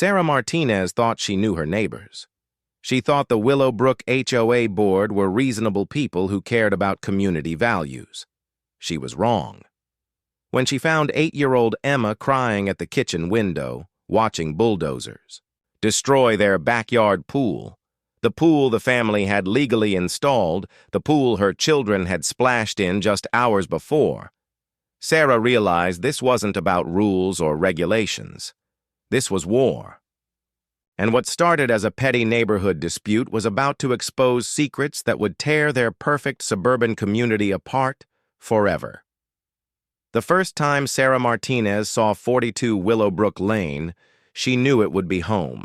Sarah Martinez thought she knew her neighbors. She thought the Willowbrook HOA board were reasonable people who cared about community values. She was wrong. When she found 8-year-old Emma crying at the kitchen window, watching bulldozers destroy their backyard pool, the pool the family had legally installed, the pool her children had splashed in just hours before, Sarah realized this wasn't about rules or regulations. This was war. And what started as a petty neighborhood dispute was about to expose secrets that would tear their perfect suburban community apart forever. The first time Sarah Martinez saw 42 Willowbrook Lane, she knew it would be home.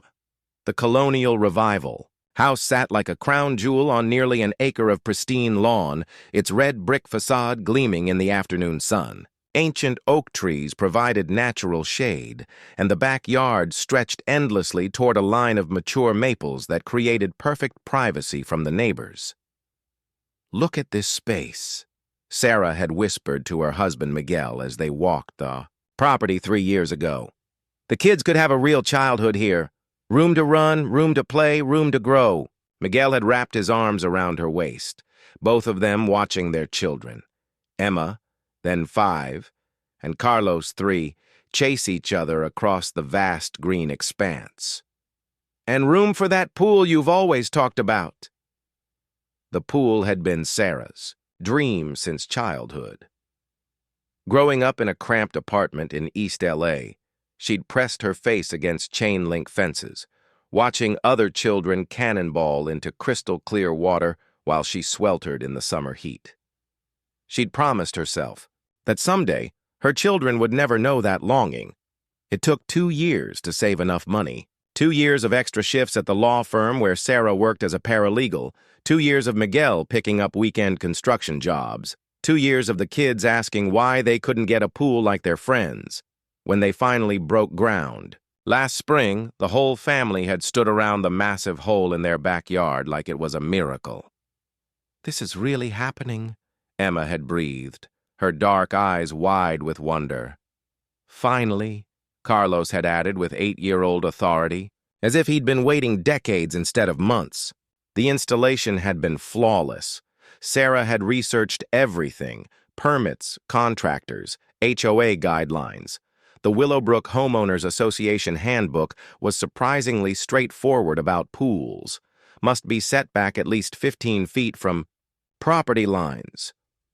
The colonial revival. House sat like a crown jewel on nearly an acre of pristine lawn, its red brick facade gleaming in the afternoon sun. Ancient oak trees provided natural shade, and the backyard stretched endlessly toward a line of mature maples that created perfect privacy from the neighbors. "Look at this space," Sarah had whispered to her husband Miguel as they walked the property 3 years ago. "The kids could have a real childhood here. Room to run, room to play, room to grow." Miguel had wrapped his arms around her waist, both of them watching their children. Emma, then 5, and Carlos, 3, chase each other across the vast green expanse. "And room for that pool you've always talked about." The pool had been Sarah's dream since childhood. Growing up in a cramped apartment in East LA, she'd pressed her face against chain-link fences, watching other children cannonball into crystal-clear water while she sweltered in the summer heat. She'd promised herself that someday her children would never know that longing. It took 2 years to save enough money, 2 years of extra shifts at the law firm where Sarah worked as a paralegal, 2 years of Miguel picking up weekend construction jobs, 2 years of the kids asking why they couldn't get a pool like their friends. When they finally broke ground, last spring, the whole family had stood around the massive hole in their backyard like it was a miracle. "This is really happening," Emma had breathed, her dark eyes wide with wonder. "Finally," Carlos had added with 8-year-old authority, as if he'd been waiting decades instead of months. The installation had been flawless. Sarah had researched everything: permits, contractors, HOA guidelines. The Willowbrook Homeowners Association handbook was surprisingly straightforward about pools. Must be set back at least 15 feet from property lines.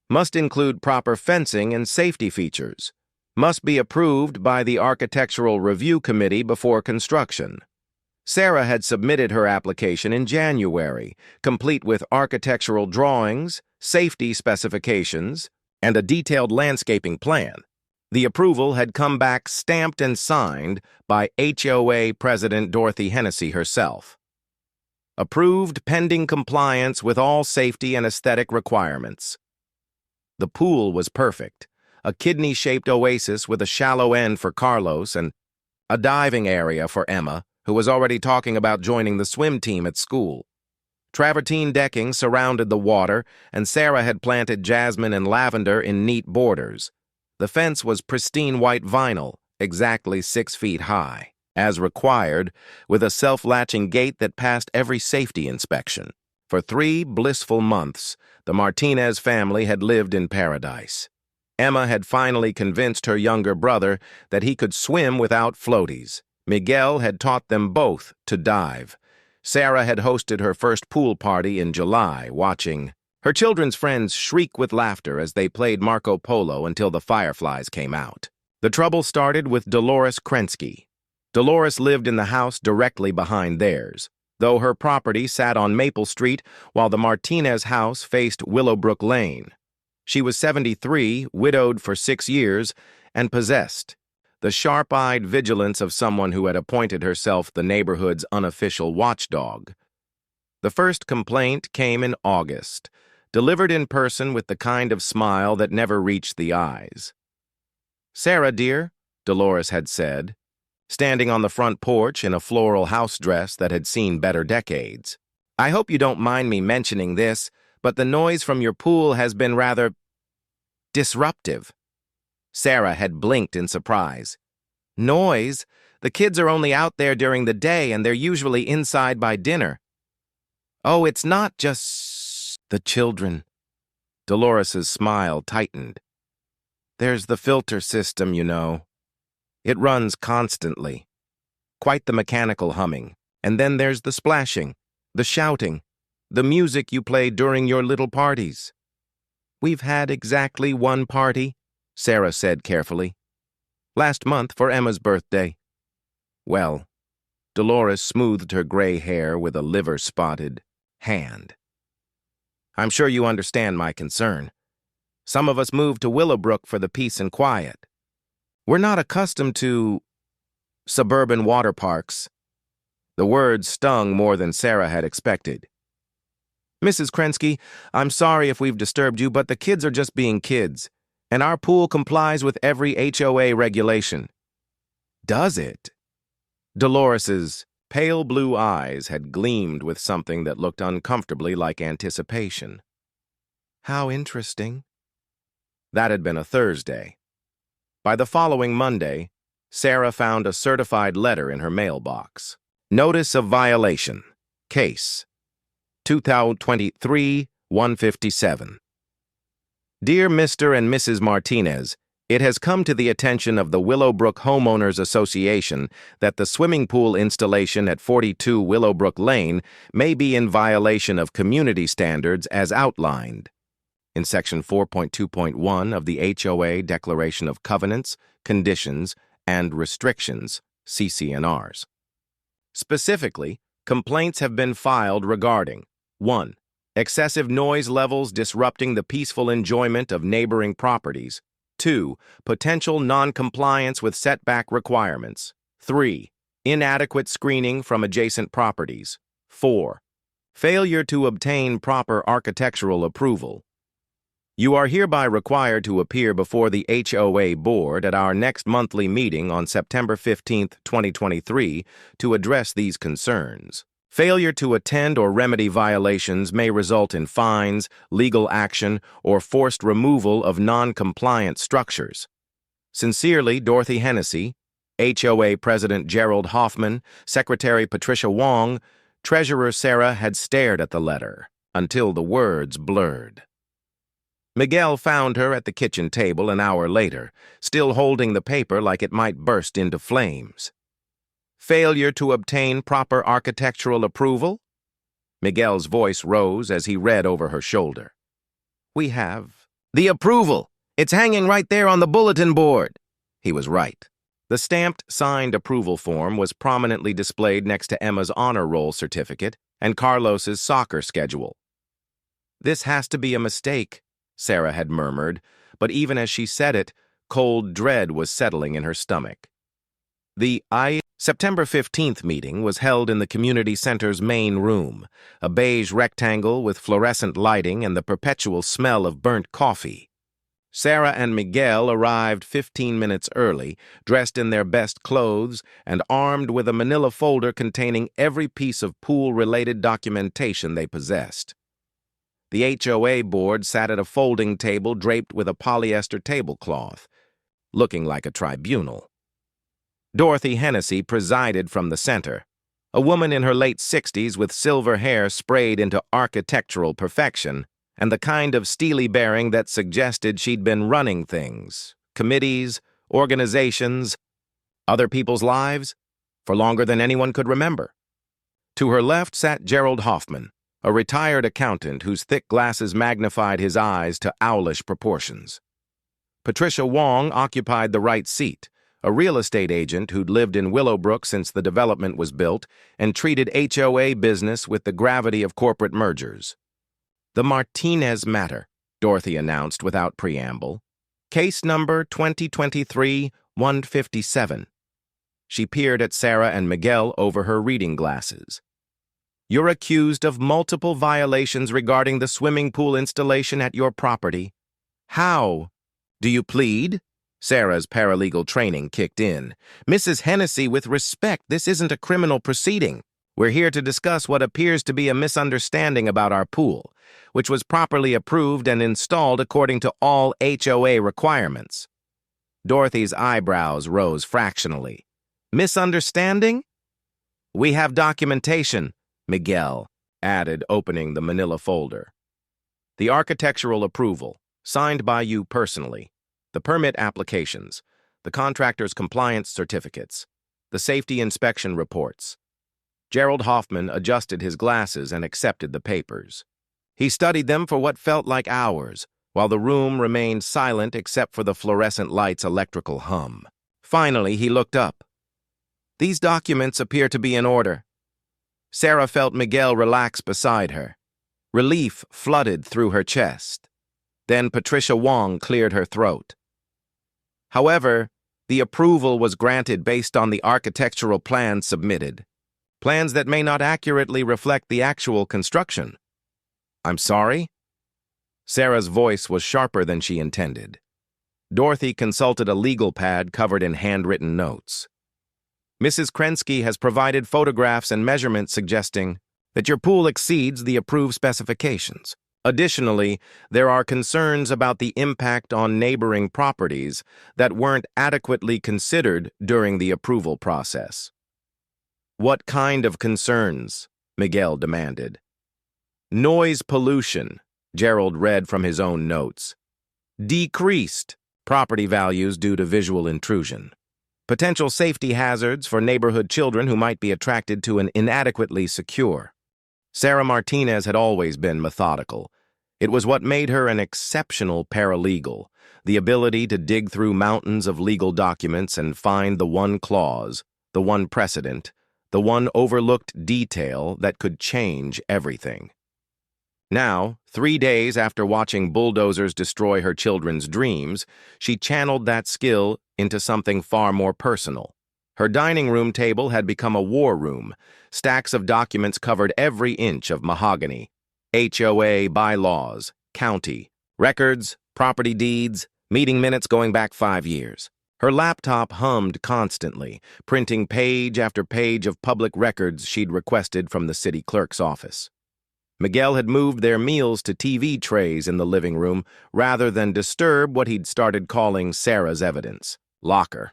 Must include proper fencing and safety features. Must be approved by the Architectural Review Committee before construction. Sarah had submitted her application in January, complete with architectural drawings, safety specifications, and a detailed landscaping plan. The approval had come back stamped and signed by HOA President Dorothy Hennessy herself. Approved pending compliance with all safety and aesthetic requirements. The pool was perfect, a kidney-shaped oasis with a shallow end for Carlos and a diving area for Emma, who was already talking about joining the swim team at school. Travertine decking surrounded the water, and Sarah had planted jasmine and lavender in neat borders. The fence was pristine white vinyl, exactly 6 feet high, as required, with a self-latching gate that passed every safety inspection. For 3 blissful months, the Martinez family had lived in paradise. Emma had finally convinced her younger brother that he could swim without floaties. Miguel had taught them both to dive. Sarah had hosted her first pool party in July, watching her children's friends shriek with laughter as they played Marco Polo until the fireflies came out. The trouble started with Dolores Krensky. Dolores lived in the house directly behind theirs, though her property sat on Maple Street while the Martinez house faced Willowbrook Lane. She was 73, widowed for 6 years, and possessed. The sharp-eyed vigilance of someone who had appointed herself the neighborhood's unofficial watchdog. The first complaint came in August, delivered in person with the kind of smile that never reached the eyes. "Sarah, dear," Dolores had said, standing on the front porch in a floral house dress that had seen better decades. "I hope you don't mind me mentioning this, but the noise from your pool has been rather disruptive." Sarah had blinked in surprise. "Noise? The kids are only out there during the day and they're usually inside by dinner. Oh, it's not just the children. Dolores's smile tightened. There's the filter system, you know. It runs constantly. Quite the mechanical humming. And then there's the splashing, the shouting, the music you play during your little parties. We've had exactly one party, Sarah said carefully. Last month for Emma's birthday. Well, Dolores smoothed her gray hair with a liver-spotted hand. I'm sure you understand my concern. Some of us moved to Willowbrook for the peace and quiet. We're not accustomed to suburban water parks. The words stung more than Sarah had expected. Mrs. Krensky, I'm sorry if we've disturbed you, but the kids are just being kids, and our pool complies with every HOA regulation. Does it? Dolores's pale blue eyes had gleamed with something that looked uncomfortably like anticipation. How interesting. That had been a Thursday. By the following Monday, Sarah found a certified letter in her mailbox. Notice of violation. Case 2023-157. Dear Mr. and Mrs. Martinez, it has come to the attention of the Willowbrook Homeowners Association that the swimming pool installation at 42 Willowbrook Lane may be in violation of community standards as outlined in Section 4.2.1 of the HOA Declaration of Covenants, Conditions, and Restrictions, CC&Rs. Specifically, complaints have been filed regarding 1. Excessive noise levels disrupting the peaceful enjoyment of neighboring properties. 2. Potential non-compliance with setback requirements. 3. Inadequate screening from adjacent properties. 4. Failure to obtain proper architectural approval. You are hereby required to appear before the HOA Board at our next monthly meeting on September 15, 2023, to address these concerns. Failure to attend or remedy violations may result in fines, legal action, or forced removal of non-compliant structures. Sincerely, Dorothy Hennessy, HOA President Gerald Hoffman, Secretary Patricia Wong, Treasurer Sarah had stared at the letter until the words blurred. Miguel found her at the kitchen table an hour later, still holding the paper like it might burst into flames. Failure to obtain proper architectural approval? Miguel's voice rose as he read over her shoulder. We have the approval. It's hanging right there on the bulletin board. He was right. The stamped, signed approval form was prominently displayed next to Emma's honor roll certificate and Carlos's soccer schedule. This has to be a mistake, Sarah had murmured, but even as she said it, cold dread was settling in her stomach. The September 15th meeting was held in the community center's main room, a beige rectangle with fluorescent lighting and the perpetual smell of burnt coffee. Sarah and Miguel arrived 15 minutes early, dressed in their best clothes and armed with a manila folder containing every piece of pool-related documentation they possessed. The HOA board sat at a folding table draped with a polyester tablecloth, looking like a tribunal. Dorothy Hennessy presided from the center, a woman in her late 60s with silver hair sprayed into architectural perfection and the kind of steely bearing that suggested she'd been running things, committees, organizations, other people's lives, for longer than anyone could remember. To her left sat Gerald Hoffman, a retired accountant whose thick glasses magnified his eyes to owlish proportions. Patricia Wong occupied the right seat, a real estate agent who'd lived in Willowbrook since the development was built and treated HOA business with the gravity of corporate mergers. The Martinez matter, Dorothy announced without preamble. Case number 2023-157. She peered at Sarah and Miguel over her reading glasses. You're accused of multiple violations regarding the swimming pool installation at your property. How? Do you plead? Sarah's paralegal training kicked in. Mrs. Hennessy, with respect, this isn't a criminal proceeding. We're here to discuss what appears to be a misunderstanding about our pool, which was properly approved and installed according to all HOA requirements. Dorothy's eyebrows rose fractionally. Misunderstanding? We have documentation, Miguel added, opening the manila folder. The architectural approval, signed by you personally, the permit applications, the contractor's compliance certificates, the safety inspection reports. Gerald Hoffman adjusted his glasses and accepted the papers. He studied them for what felt like hours, while the room remained silent except for the fluorescent light's electrical hum. Finally, he looked up. These documents appear to be in order. Sarah felt Miguel relax beside her. Relief flooded through her chest. Then Patricia Wong cleared her throat. However, the approval was granted based on the architectural plans submitted. Plans that may not accurately reflect the actual construction. I'm sorry? Sarah's voice was sharper than she intended. Dorothy consulted a legal pad covered in handwritten notes. Mrs. Krensky has provided photographs and measurements suggesting that your pool exceeds the approved specifications. Additionally, there are concerns about the impact on neighboring properties that weren't adequately considered during the approval process. What kind of concerns? Miguel demanded. Noise pollution, Gerald read from his own notes. Decreased property values due to visual intrusion. Potential safety hazards for neighborhood children who might be attracted to an inadequately secure. Sarah Martinez had always been methodical. It was what made her an exceptional paralegal, the ability to dig through mountains of legal documents and find the one clause, the one precedent, the one overlooked detail that could change everything. Now, 3 days after watching bulldozers destroy her children's dreams, she channeled that skill into something far more personal. Her dining room table had become a war room. Stacks of documents covered every inch of mahogany. HOA bylaws, county, records, property deeds, meeting minutes going back 5 years. Her laptop hummed constantly, printing page after page of public records she'd requested from the city clerk's office. Miguel had moved their meals to TV trays in the living room rather than disturb what he'd started calling Sarah's evidence, locker.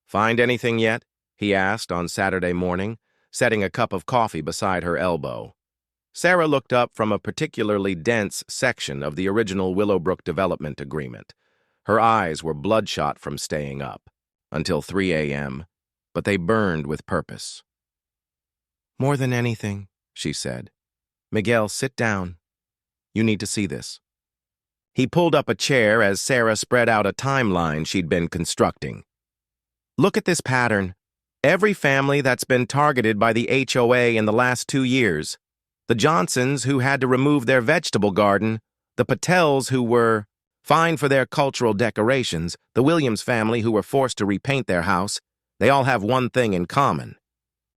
Find anything yet? He asked on Saturday morning, setting a cup of coffee beside her elbow. Sarah looked up from a particularly dense section of the original Willowbrook development agreement. Her eyes were bloodshot from staying up until 3 a.m., but they burned with purpose. More than anything, she said. Miguel, sit down. You need to see this. He pulled up a chair as Sarah spread out a timeline she'd been constructing. Look at this pattern. Every family that's been targeted by the HOA in the last 2 years. The Johnsons who had to remove their vegetable garden, the Patels who were fined for their cultural decorations, the Williams family who were forced to repaint their house, they all have one thing in common.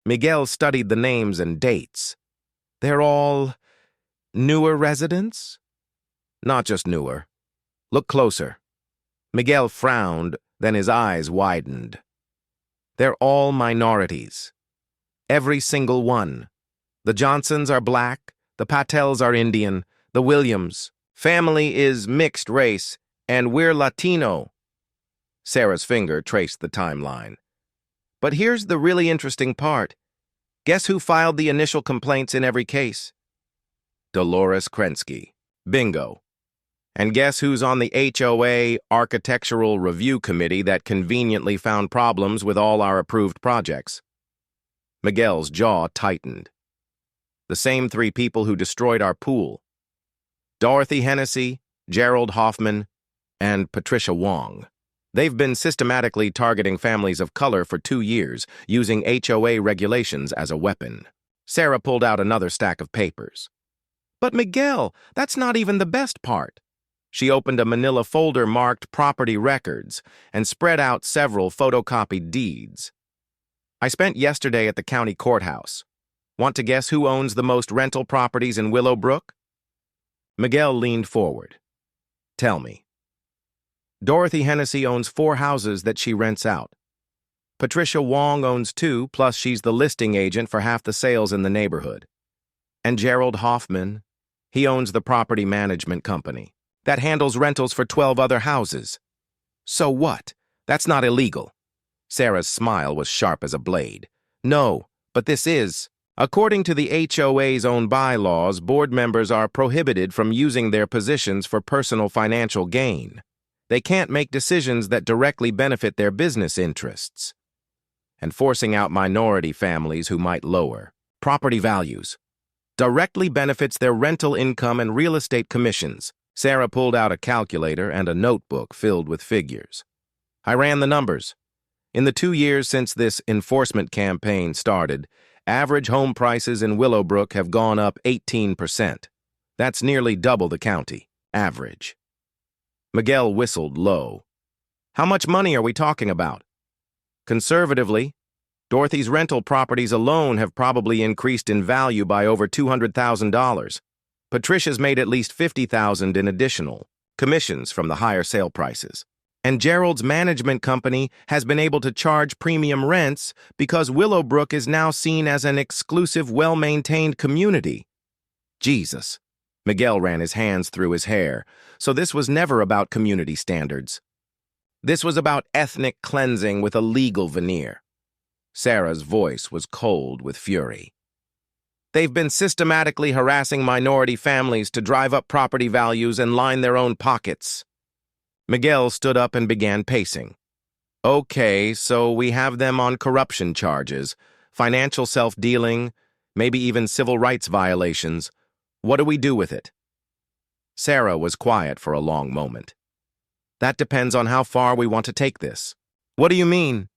Miguel studied the names and dates. They're all newer residents? Not just newer. Look closer. Miguel frowned, then his eyes widened. They're all minorities. Every single one. The Johnsons are black, the Patels are Indian, the Williams family is mixed race, and we're Latino. Sarah's finger traced the timeline. But here's the really interesting part. Guess who filed the initial complaints in every case? Dolores Krensky. Bingo. And guess who's on the HOA Architectural Review Committee that conveniently found problems with all our approved projects? Miguel's jaw tightened. The same 3 people who destroyed our pool. Dorothy Hennessy, Gerald Hoffman, and Patricia Wong. They've been systematically targeting families of color for 2 years, using HOA regulations as a weapon. Sarah pulled out another stack of papers. But Miguel, that's not even the best part. She opened a manila folder marked Property Records and spread out several photocopied deeds. I spent yesterday at the county courthouse. Want to guess who owns the most rental properties in Willowbrook? Miguel leaned forward. Tell me. Dorothy Hennessy owns 4 houses that she rents out. Patricia Wong owns 2, plus she's the listing agent for half the sales in the neighborhood. And Gerald Hoffman, he owns the property management company that handles rentals for 12 other houses. So what? That's not illegal. Sarah's smile was sharp as a blade. No, but this is. According to the HOA's own bylaws, board members are prohibited from using their positions for personal financial gain. They can't make decisions that directly benefit their business interests. And forcing out minority families who might lower property values directly benefits their rental income and real estate commissions. Sarah pulled out a calculator and a notebook filled with figures. I ran the numbers. In the 2 years since this enforcement campaign started, average home prices in Willowbrook have gone up 18%. That's nearly double the county average. Miguel whistled low. How much money are we talking about? Conservatively, Dorothy's rental properties alone have probably increased in value by over $200,000. Patricia's made at least $50,000 in additional commissions from the higher sale prices. And Gerald's management company has been able to charge premium rents because Willowbrook is now seen as an exclusive, well-maintained community. Jesus. Miguel ran his hands through his hair. So this was never about community standards. This was about ethnic cleansing with a legal veneer. Sarah's voice was cold with fury. They've been systematically harassing minority families to drive up property values and line their own pockets. Miguel stood up and began pacing. Okay, so we have them on corruption charges, financial self-dealing, maybe even civil rights violations. What do we do with it? Sarah was quiet for a long moment. That depends on how far we want to take this. What do you mean?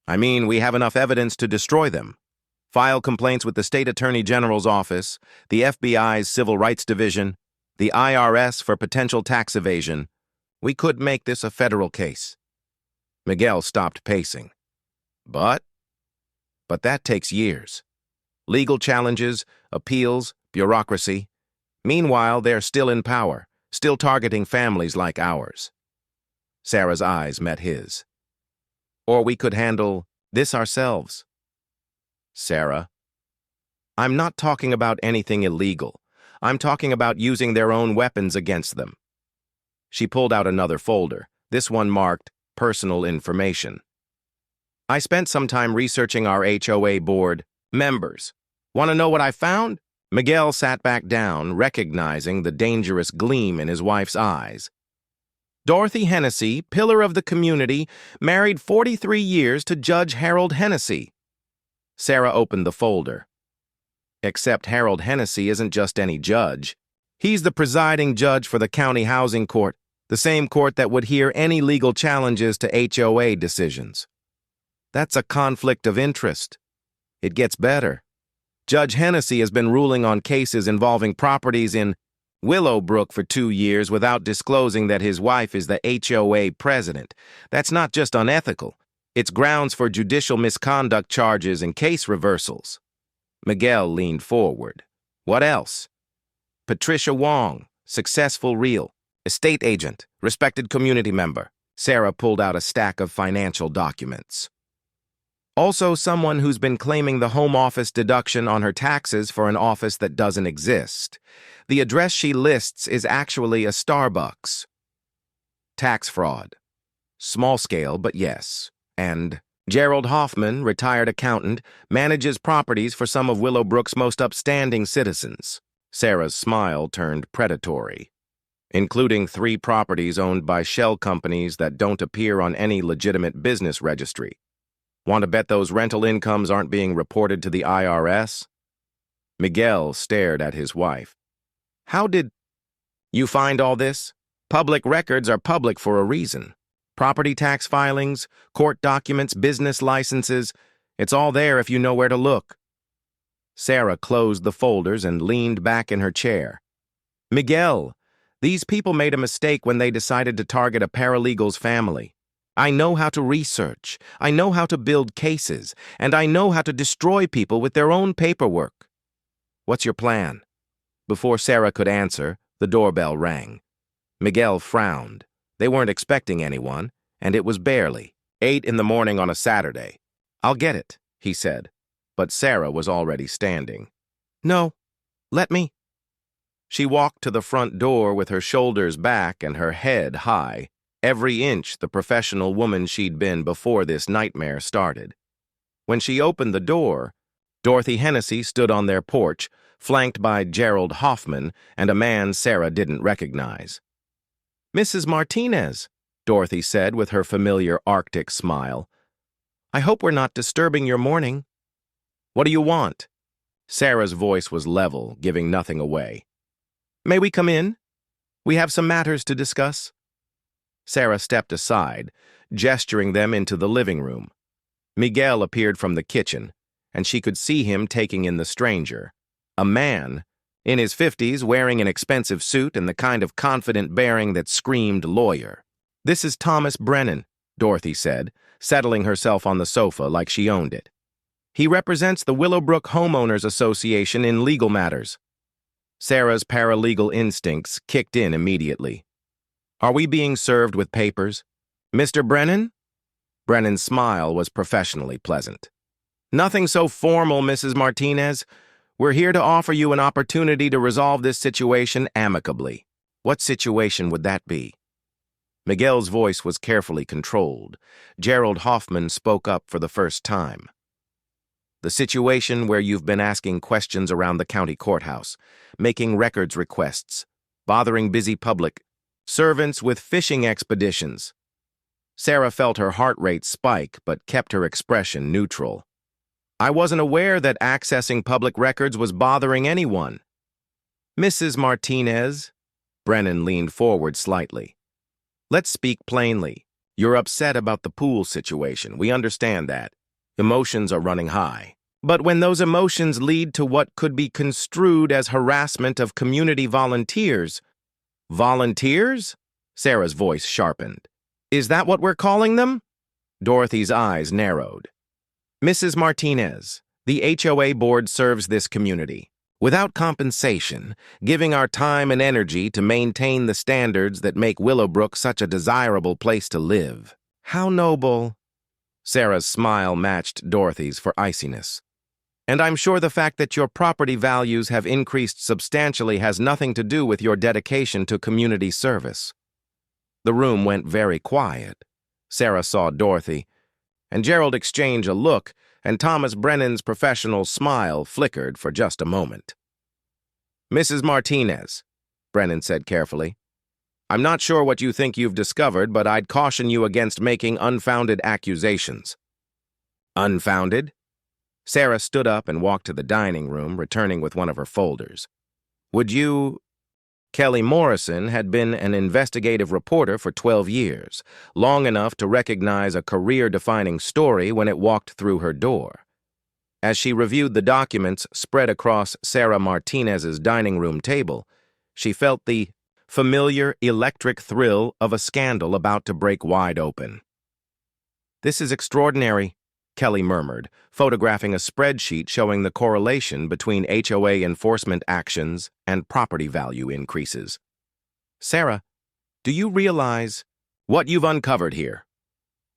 I mean, we have enough evidence to destroy them. File complaints with the State Attorney General's office, the FBI's Civil Rights Division, the IRS for potential tax evasion. We could make this a federal case. Miguel stopped pacing. But that takes years. Legal challenges, appeals, bureaucracy. Meanwhile, they're still in power, still targeting families like ours. Sarah's eyes met his. Or we could handle this ourselves. Sarah, I'm not talking about anything illegal. I'm talking about using their own weapons against them. She pulled out another folder, this one marked Personal Information. I spent some time researching our HOA board members. Want to know what I found? Miguel sat back down, recognizing the dangerous gleam in his wife's eyes. Dorothy Hennessy, pillar of the community, married 43 years to Judge Harold Hennessy. Sarah opened the folder. Except Harold Hennessy isn't just any judge. He's the presiding judge for the county housing court, the same court that would hear any legal challenges to HOA decisions. That's a conflict of interest. It gets better. Judge Hennessy has been ruling on cases involving properties in Willowbrook for 2 years without disclosing that his wife is the HOA president. That's not just unethical. It's grounds for judicial misconduct charges and case reversals. Miguel leaned forward. What else? Patricia Wong, successful real estate agent, respected community member. Sarah pulled out a stack of financial documents. Also someone who's been claiming the home office deduction on her taxes for an office that doesn't exist. The address she lists is actually a Starbucks. Tax fraud. Small scale, but yes. And Gerald Hoffman, retired accountant, manages properties for some of Willowbrook's most upstanding citizens. Sarah's smile turned predatory. Including 3 properties owned by shell companies that don't appear on any legitimate business registry. Want to bet those rental incomes aren't being reported to the IRS? Miguel stared at his wife. How did you find all this? Public records are public for a reason. Property tax filings, court documents, business licenses. It's all there if you know where to look. Sarah closed the folders and leaned back in her chair. Miguel, these people made a mistake when they decided to target a paralegal's family. I know how to research, I know how to build cases, and I know how to destroy people with their own paperwork. What's your plan? Before Sarah could answer, the doorbell rang. Miguel frowned. They weren't expecting anyone, and it was barely 8 in the morning on a Saturday. I'll get it, he said, but Sarah was already standing. No, let me. She walked to the front door with her shoulders back and her head high. every inch the professional woman she'd been before this nightmare started. When she opened the door, Dorothy Hennessy stood on their porch, flanked by Gerald Hoffman and a man Sarah didn't recognize. "Mrs. Martinez," Dorothy said with her familiar Arctic smile. "I hope we're not disturbing your morning." "What do you want?" Sarah's voice was level, giving nothing away. "May we come in? We have some matters to discuss." Sarah stepped aside, gesturing them into the living room. Miguel appeared from the kitchen, and she could see him taking in the stranger, a man in his 50s wearing an expensive suit and the kind of confident bearing that screamed lawyer. "This is Thomas Brennan," Dorothy said, settling herself on the sofa like she owned it. "He represents the Willowbrook Homeowners Association in legal matters." Sarah's paralegal instincts kicked in immediately. "Are we being served with papers? Mr. Brennan?" Brennan's smile was professionally pleasant. "Nothing so formal, Mrs. Martinez. We're here to offer you an opportunity to resolve this situation amicably." "What situation would that be?" Miguel's voice was carefully controlled. Gerald Hoffman spoke up for the first time. "The situation where you've been asking questions around the county courthouse, making records requests, bothering busy public, servants with fishing expeditions." Sarah felt her heart rate spike but kept her expression neutral. "I wasn't aware that accessing public records was bothering anyone." "Mrs. Martinez," Brennan leaned forward slightly. "Let's speak plainly. You're upset about the pool situation. We understand that. Emotions are running high. But when those emotions lead to what could be construed as harassment of community volunteers—" "Volunteers?" Sarah's voice sharpened. "Is that what we're calling them?" Dorothy's eyes narrowed. "Mrs. Martinez, the HOA board serves this community, without compensation, giving our time and energy to maintain the standards that make Willowbrook such a desirable place to live." "How noble." Sarah's smile matched Dorothy's for iciness. "And I'm sure the fact that your property values have increased substantially has nothing to do with your dedication to community service." The room went very quiet. Sarah saw Dorothy and Gerald exchange a look, and Thomas Brennan's professional smile flickered for just a moment. "Mrs. Martinez," Brennan said carefully, "I'm not sure what you think you've discovered, but I'd caution you against making unfounded accusations." "Unfounded?" Sarah stood up and walked to the dining room, returning with one of her folders. "Would you—" Kelly Morrison had been an investigative reporter for 12 years, long enough to recognize a career-defining story when it walked through her door. As she reviewed the documents spread across Sarah Martinez's dining room table, she felt the familiar electric thrill of a scandal about to break wide open. "This is extraordinary," Kelly murmured, photographing a spreadsheet showing the correlation between HOA enforcement actions and property value increases. "Sarah, do you realize what you've uncovered here?"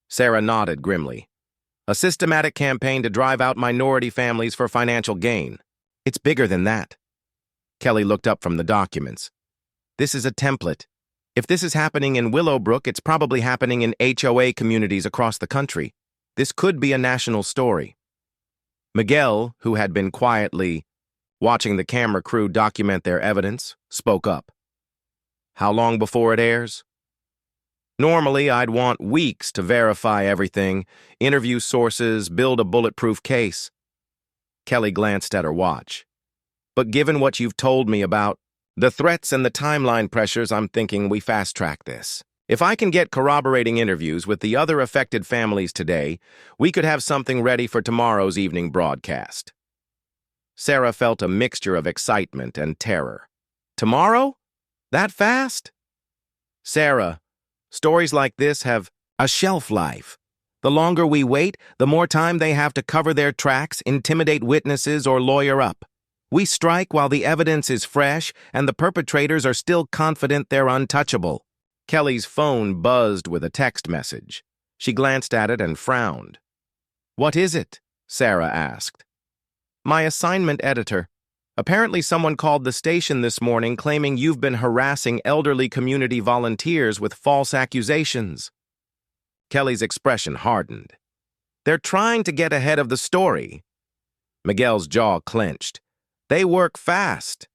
Sarah nodded grimly. "A systematic campaign to drive out minority families for financial gain. It's bigger than that." Kelly looked up from the documents. "This is a template. If this is happening in Willowbrook, it's probably happening in HOA communities across the country. This could be a national story." Miguel, who had been quietly watching the camera crew document their evidence, spoke up. "How long before it airs?" "Normally, I'd want weeks to verify everything, interview sources, build a bulletproof case." Kelly glanced at her watch. "But given what you've told me about the threats and the timeline pressures, I'm thinking we fast-track this. If I can get corroborating interviews with the other affected families today, we could have something ready for tomorrow's evening broadcast." Sarah felt a mixture of excitement and terror. "Tomorrow? That fast?" "Sarah, stories like this have a shelf life. The longer we wait, the more time they have to cover their tracks, intimidate witnesses, or lawyer up. We strike while the evidence is fresh and the perpetrators are still confident they're untouchable." Kelly's phone buzzed with a text message. She glanced at it and frowned. "What is it?" Sarah asked. "My assignment editor. Apparently someone called the station this morning claiming you've been harassing elderly community volunteers with false accusations. Kelly's expression hardened. They're trying to get ahead of the story. Miguel's jaw clenched. They work fast.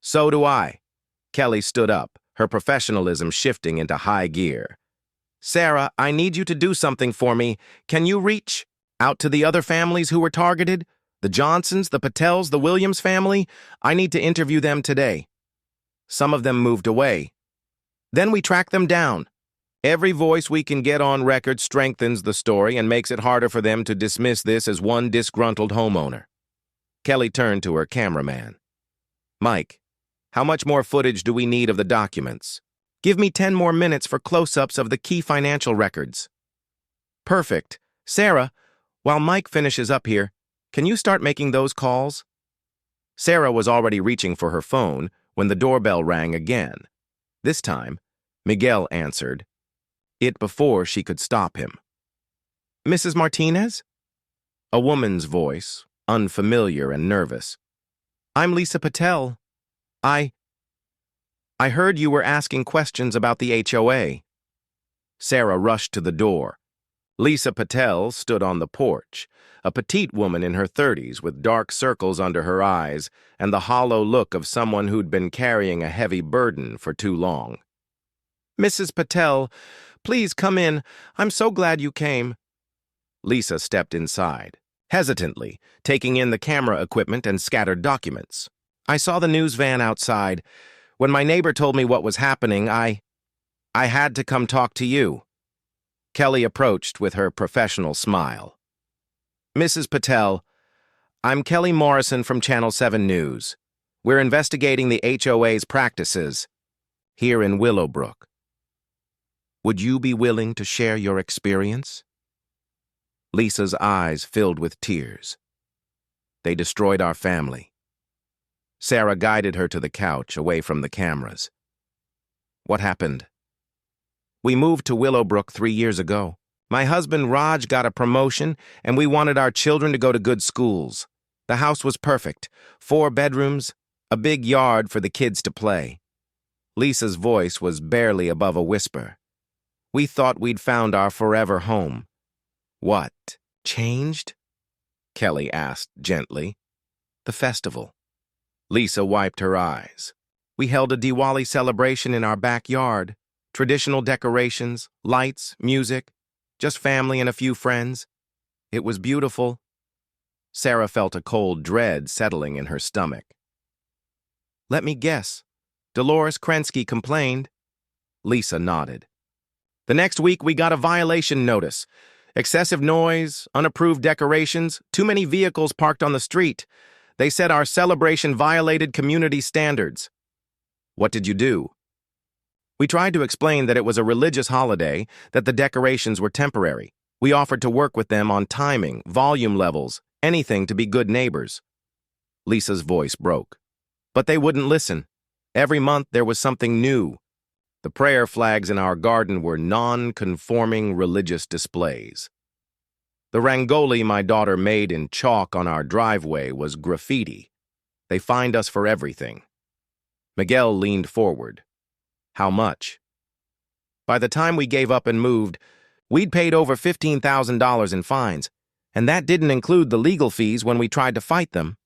So do I. Kelly stood up, her professionalism shifting into high gear. Sarah, I need you to do something for me. Can you reach out to the other families who were targeted? The Johnsons, the Patels, the Williams family? I need to interview them today. Some of them moved away. Then we track them down. Every voice we can get on record strengthens the story and makes it harder for them to dismiss this as one disgruntled homeowner. Kelly turned to her cameraman. Mike, how much more footage do we need of the documents? Give me 10 more minutes for close-ups of the key financial records. Perfect. Sarah, while Mike finishes up here, can you start making those calls? Sarah was already reaching for her phone when the doorbell rang again. This time, Miguel answered it before she could stop him. Mrs. Martinez? A woman's voice, unfamiliar and nervous. I'm Lisa Patel. I heard you were asking questions about the HOA. Sarah rushed to the door. Lisa Patel stood on the porch, a petite woman in her 30s with dark circles under her eyes and the hollow look of someone who'd been carrying a heavy burden for too long. Mrs. Patel, please come in. I'm so glad you came. Lisa stepped inside, hesitantly, taking in the camera equipment and scattered documents. I saw the news van outside. When my neighbor told me what was happening, I had to come talk to you. Kelly approached with her professional smile. Mrs. Patel, I'm Kelly Morrison from Channel 7 News. We're investigating the HOA's practices here in Willowbrook. Would you be willing to share your experience? Lisa's eyes filled with tears. They destroyed our family. Sarah guided her to the couch, away from the cameras. What happened? We moved to Willowbrook 3 years ago. My husband Raj got a promotion, and we wanted our children to go to good schools. The house was perfect. 4 bedrooms, a big yard for the kids to play. Lisa's voice was barely above a whisper. We thought we'd found our forever home. What changed? Kelly asked gently. The festival. Lisa wiped her eyes. We held a Diwali celebration in our backyard. Traditional decorations, lights, music, just family and a few friends. It was beautiful. Sarah felt a cold dread settling in her stomach. Let me guess. Dolores Krensky complained. Lisa nodded. The next week we got a violation notice. Excessive noise, unapproved decorations, too many vehicles parked on the street. They said our celebration violated community standards. What did you do? We tried to explain that it was a religious holiday, that the decorations were temporary. We offered to work with them on timing, volume levels, anything to be good neighbors. Lisa's voice broke. But they wouldn't listen. Every month there was something new. The prayer flags in our garden were non-conforming religious displays. The rangoli my daughter made in chalk on our driveway was graffiti. They fined us for everything. Miguel leaned forward. How much? By the time we gave up and moved, we'd paid over $15,000 in fines, and that didn't include the legal fees when we tried to fight them.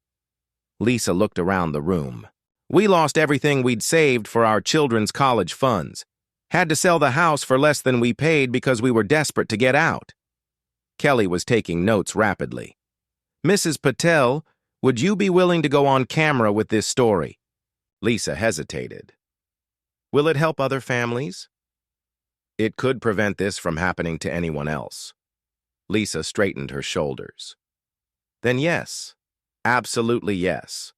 Lisa looked around the room. We lost everything we'd saved for our children's college funds. Had to sell the house for less than we paid because we were desperate to get out. Kelly was taking notes rapidly. Mrs. Patel, would you be willing to go on camera with this story? Lisa hesitated. Will it help other families? It could prevent this from happening to anyone else. Lisa straightened her shoulders. Then yes, absolutely yes.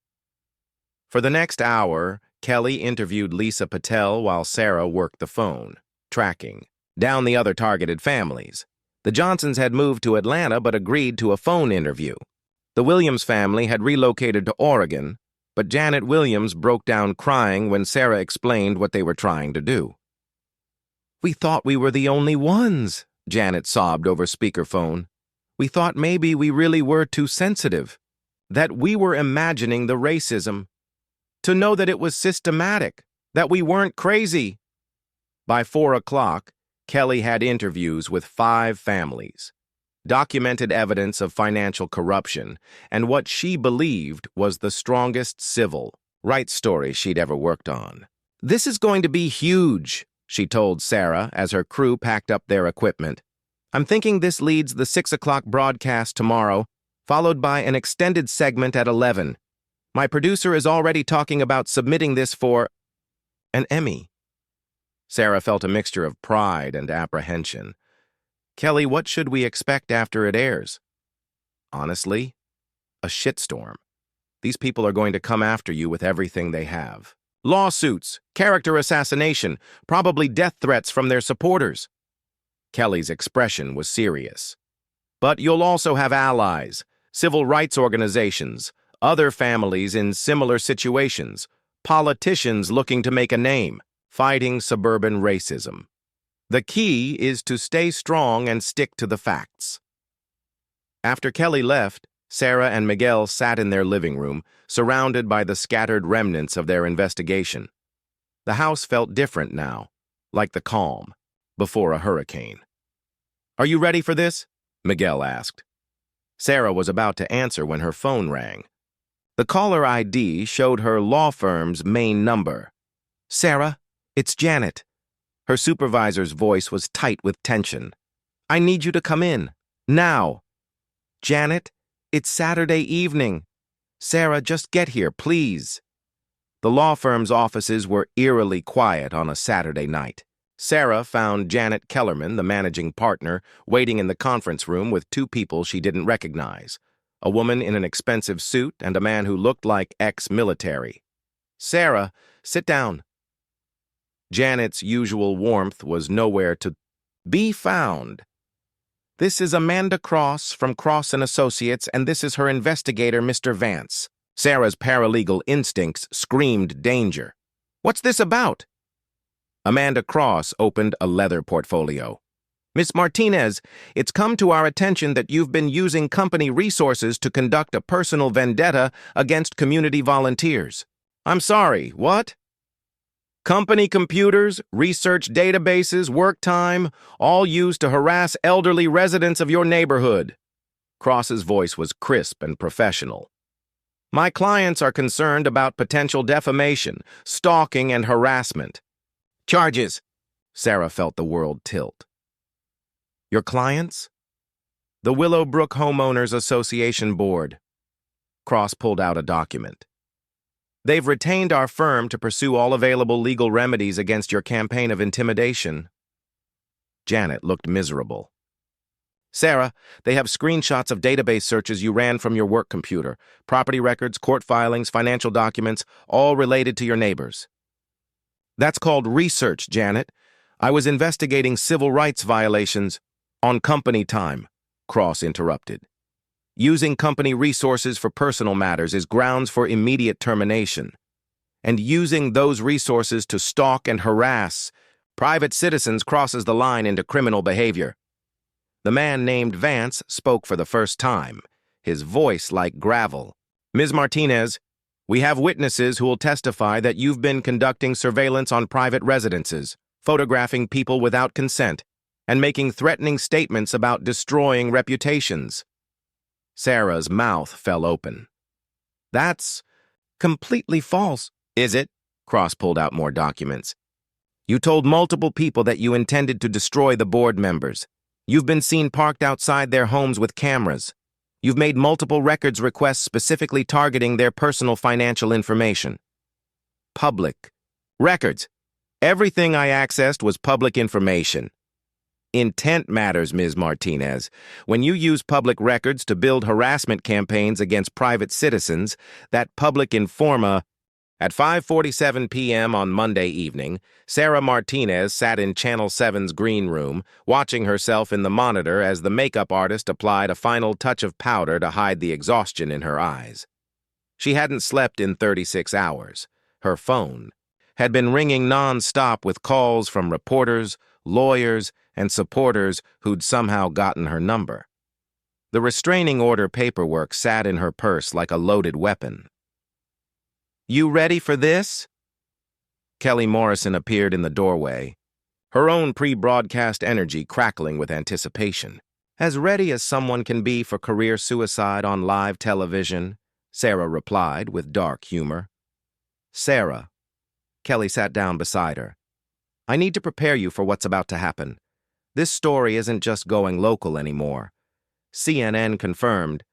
For the next hour, Kelly interviewed Lisa Patel while Sarah worked the phone, tracking down the other targeted families. The Johnsons had moved to Atlanta but agreed to a phone interview. The Williams family had relocated to Oregon, but Janet Williams broke down crying when Sarah explained what they were trying to do. We thought we were the only ones, Janet sobbed over speakerphone. We thought maybe we really were too sensitive. that we were imagining the racism, to know that it was systematic, that we weren't crazy. By 4 o'clock, Kelly had interviews with 5 families, documented evidence of financial corruption, and what she believed was the strongest civil rights story she'd ever worked on. "This is going to be huge," she told Sarah as her crew packed up their equipment. "I'm thinking this leads the 6 o'clock broadcast tomorrow, followed by an extended segment at 11. My producer is already talking about submitting this for an Emmy." Sarah felt a mixture of pride and apprehension. "Kelly, what should we expect after it airs?" "Honestly, a shitstorm. These people are going to come after you with everything they have. Lawsuits, character assassination, probably death threats from their supporters." Kelly's expression was serious. "But you'll also have allies, civil rights organizations, other families in similar situations, politicians looking to make a name, fighting suburban racism. The key is to stay strong and stick to the facts." After Kelly left, Sarah and Miguel sat in their living room, surrounded by the scattered remnants of their investigation. The house felt different now, like the calm before a hurricane. "Are you ready for this?" Miguel asked. Sarah was about to answer when her phone rang. The caller ID showed her law firm's main number. "Sarah, it's Janet." Her supervisor's voice was tight with tension. "I need you to come in. Now." "Janet, it's Saturday evening. Sarah, just get here, please." The law firm's offices were eerily quiet on a Saturday night. Sarah found Janet Kellerman, the managing partner, waiting in the conference room with 2 people she didn't recognize, a woman in an expensive suit and a man who looked like ex-military. "Sarah, sit down." Janet's usual warmth was nowhere to be found. "This is Amanda Cross from Cross & Associates, and this is her investigator, Mr. Vance." Sarah's paralegal instincts screamed danger. "What's this about?" Amanda Cross opened a leather portfolio. "Miss Martinez, it's come to our attention that you've been using company resources to conduct a personal vendetta against community volunteers." "I'm sorry, what?" "Company computers, research databases, work time, all used to harass elderly residents of your neighborhood." Cross's voice was crisp and professional. "My clients are concerned about potential defamation, stalking, and harassment." "Charges." Sarah felt the world tilt. "Your clients?" "The Willowbrook Homeowners Association Board." Cross pulled out a document. "They've retained our firm to pursue all available legal remedies against your campaign of intimidation." Janet looked miserable. "Sarah, they have screenshots of database searches you ran from your work computer, property records, court filings, financial documents, all related to your neighbors." "That's called research, Janet. I was investigating civil rights violations on company time," Cross interrupted. "Using company resources for personal matters is grounds for immediate termination. And using those resources to stalk and harass private citizens crosses the line into criminal behavior." The man named Vance spoke for the first time, his voice like gravel. "Ms. Martinez, we have witnesses who will testify that you've been conducting surveillance on private residences, photographing people without consent, and making threatening statements about destroying reputations." Sarah's mouth fell open. "That's completely false." "Is it?" Cross pulled out more documents. "You told multiple people that you intended to destroy the board members. You've been seen parked outside their homes with cameras. You've made multiple records requests specifically targeting their personal financial information." "Public records. Everything I accessed was public information." "Intent matters, Ms. Martinez. When you use public records to build harassment campaigns against private citizens, that public informa..." At 5:47 p.m. on Monday evening, Sarah Martinez sat in Channel 7's green room, watching herself in the monitor as the makeup artist applied a final touch of powder to hide the exhaustion in her eyes. She hadn't slept in 36 hours. Her phone had been ringing non-stop with calls from reporters, lawyers, and supporters who'd somehow gotten her number. The restraining order paperwork sat in her purse like a loaded weapon. "You ready for this?" Kelly Morrison appeared in the doorway, her own pre-broadcast energy crackling with anticipation. "As ready as someone can be for career suicide on live television," Sarah replied with dark humor. "Sarah," Kelly sat down beside her, "I need to prepare you for what's about to happen. This story isn't just going local anymore. CNN confirmed.